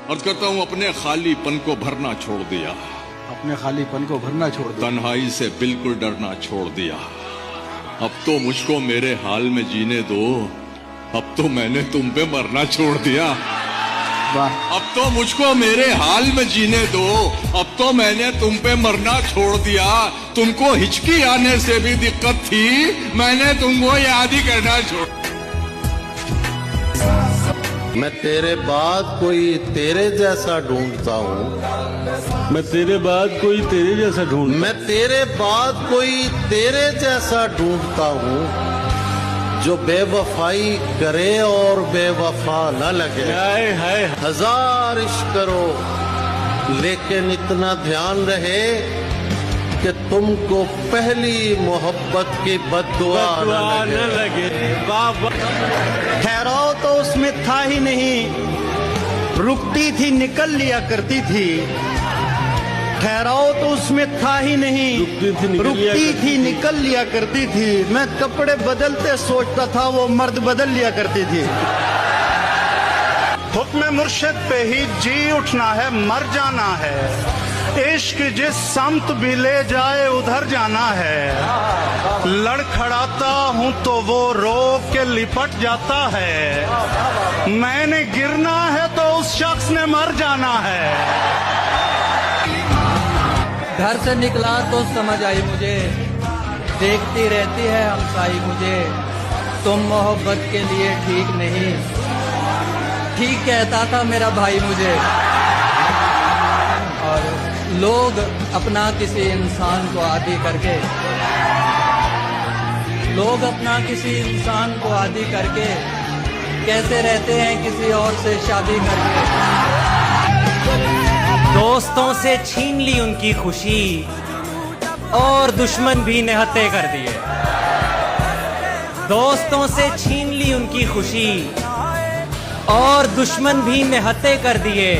अर्ज करता हूँ अपने खालीपन को भरना छोड़ दिया, अपने खालीपन को भरना छोड़ दिया, तन्हाई से बिल्कुल डरना छोड़ दिया। अब तो मुझको मेरे हाल में जीने दो, अब तो मैंने तुम पे मरना छोड़ दिया। वाह। अब तो मुझको मेरे हाल में जीने दो, अब तो मैंने तुम पे मरना छोड़ दिया। तुमको हिचकी आने से भी दिक्कत थी, मैंने तुमको याद ही करना छोड़। मैं तेरे बाद कोई तेरे जैसा ढूंढता हूँ, मैं तेरे बाद कोई तेरे जैसा ढूंढ, मैं तेरे बाद कोई तेरे जैसा ढूंढता हूँ, जो बेवफाई करे और बेवफा न लगे। हाय हाय। हजार इश्क करो लेकिन इतना ध्यान रहे कि तुमको पहली मोहब्बत की बद्दुआ न लगे। ठहराव तो उसमें था ही नहीं, रुकती थी निकल लिया करती थी। ठहराव तो उसमें था ही नहीं, रुकती थी निकल लिया करती थी। मैं कपड़े बदलते सोचता था, वो मर्द बदल लिया करती थी। हुक्म मुर्शिद पे ही जी उठना है, मर जाना है। इश्क जिस समत भी ले जाए उधर जाना है। लड़खड़ाता हूँ तो वो रोक के लिपट जाता है। मैंने गिरना है तो उस शख्स ने मर जाना है। घर से निकला तो समझ आई मुझे, देखती रहती है हमसाई मुझे। तुम मोहब्बत के लिए ठीक नहीं, ठीक कहता था मेरा भाई मुझे। और लोग अपना किसी इंसान को आदी करके, लोग अपना किसी इंसान को आदी करके कैसे रहते हैं किसी और से शादी करके। दोस्तों से छीन ली उनकी खुशी और दुश्मन भी निहत्थे कर दिए। दोस्तों से छीन ली उनकी खुशी और दुश्मन भी निहत्थे कर दिए।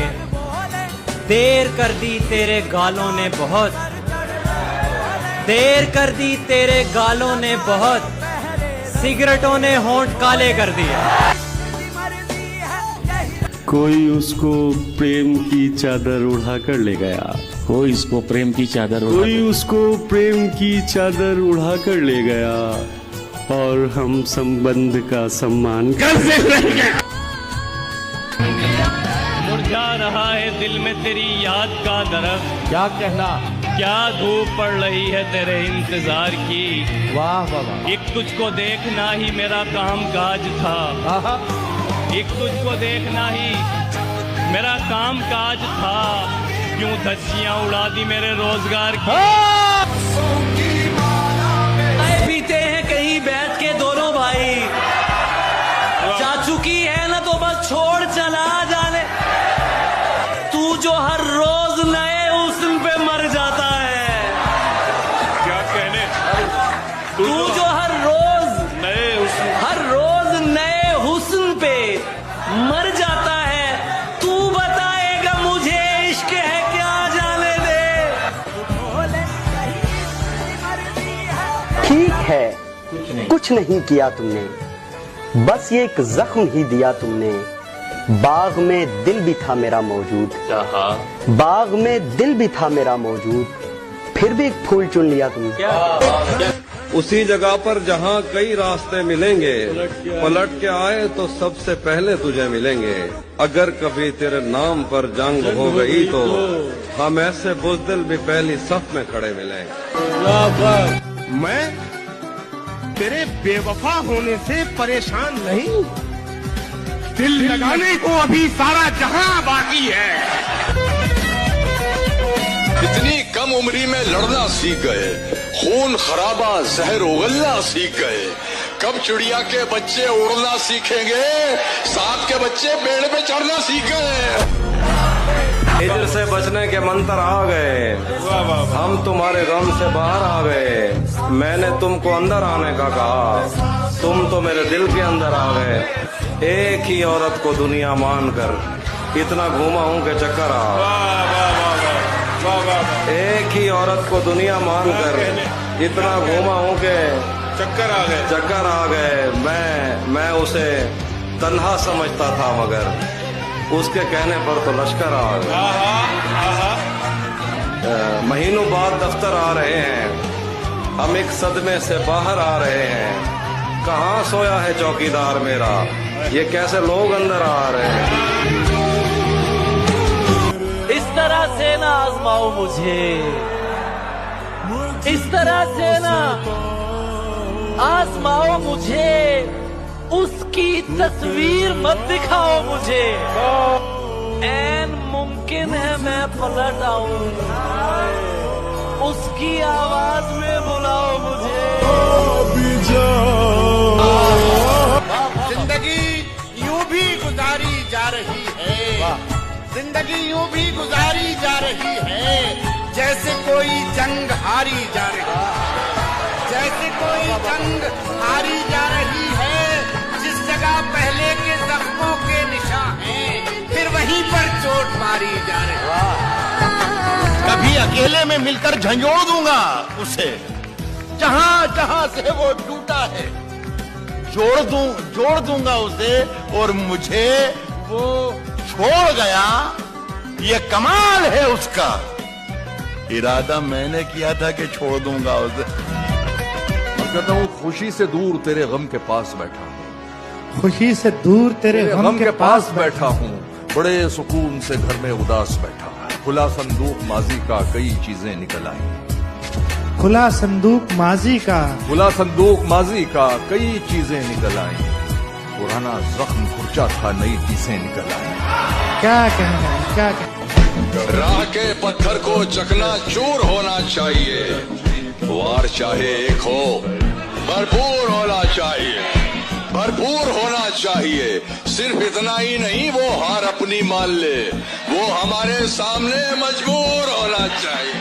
देर कर दी तेरे गालों ने बहुत, देर कर दी तेरे गालों ने बहुत, सिगरेटों ने होंठ काले कर दिए। कोई उसको प्रेम की चादर उड़ा कर ले गया, कोई उसको प्रेम की चादर कोई उसको प्रेम की चादर उड़ा कर ले गया, और हम संबंध का सम्मान करते रहे। मुरझा रहा है दिल में तेरी याद का दरख्त, क्या कहना, क्या धूप पड़ रही है तेरे इंतजार की। वाह वाह। एक तुझको देखना ही मेरा काम काज था, एक तुझको देखना ही मेरा काम काज था। क्यों धज्जियां उड़ा दी मेरे रोजगार की। पीते हैं कहीं बैठ के दोनों भाई, जा चुकी है ना तो बस छोड़ चला जाने। तू जो हर रोज नए हुस्न पे मर जाता है, क्या कहने, तू जो हर रोज नए हुस्न पे मर जाता है। तू बताएगा मुझे इश्क है क्या, जाने दे। ठीक है, कुछ नहीं किया तुमने, बस ये एक जख्म ही दिया तुमने। बाग में दिल भी था मेरा मौजूद, बाग में दिल भी था मेरा मौजूद, फिर भी एक फूल चुन लिया तुमने। उसी जगह पर जहाँ कई रास्ते मिलेंगे, पलट के आए तो सबसे पहले तुझे मिलेंगे। अगर कभी तेरे नाम पर जंग हो गई तो हम ऐसे बुज़दिल भी पहली सफ में खड़े मिलेंगे। मैं तेरे बेवफा होने से परेशान नहीं, दिल लगाने को अभी सारा जहां बाकी है। इतनी कम उम्री में लड़ना सीख गए, खून खराबा जहर उगलना सीख गए। कब चिड़िया के बच्चे उड़ना सीखेंगे, सांप के बच्चे पेड़ पे चढ़ना सीख गए। हिजर से बचने के मंत्र आ गए, हम तुम्हारे गम से बाहर आ गए। मैंने तुमको अंदर आने का कहा, तुम तो मेरे दिल के अंदर आ गए। एक ही औरत को दुनिया मानकर इतना घूमा हूँ कि चक्कर आ। एक ही औरत को दुनिया मानकर इतना घूमा हूँ कि चक्कर आ गए। मैं उसे तन्हा समझता था, मगर उसके कहने पर तो लश्कर आ गए। महीनों बाद दफ्तर आ रहे हैं, हम एक सदमे से बाहर आ रहे हैं। कहाँ सोया है चौकीदार मेरा, ये कैसे लोग अंदर आ रहे हैं। इस तरह से ना आजमाओ मुझे, इस तरह से ना आजमाओ मुझे, उसकी तस्वीर मत दिखाओ मुझे। ऐन मुमकिन है मैं पलट आऊं, उसकी आवाज में बुलाओ मुझे। जिंदगी यूं भी गुजारी जा रही है, जिंदगी यूं भी गुजारी जा रही है, जैसे कोई जंग हारी जा रही है, जैसे कोई जंग हारी जा रही है। जिस जगह पहले के जख्मों के निशान हैं, फिर वहीं पर चोट मारी जा रही है। कभी अकेले में मिलकर झंझोड़ दूंगा उसे, जहां जहां से वो टूटा है। जोड़ दूंगा उसे, और मुझे वो छोड़ गया, ये कमाल है उसका। इरादा मैंने किया था कि छोड़ दूंगा उसे। मैं कहता हूँ खुशी से दूर तेरे गम के पास बैठा हूँ, खुशी से दूर तेरे गम के पास बैठा हूँ, बड़े सुकून से घर में उदास बैठा हूँ। खुला संदूक माजी का कई चीजें निकल आई, खुला संदूक माजी का, खुला संदूक माजी का कई चीजें निकल आई। पुराना जख्म खुर्चा था, नई चीजें निकल आई। क्या कहना है, क्या कहना। राह के पत्थर को चकना चूर होना चाहिए, वार चाहे एक हो, भरपूर होना चाहिए, भरपूर होना चाहिए। सिर्फ इतना ही नहीं, वो हार अपनी मान ले, वो हमारे सामने मजबूर होना चाहिए।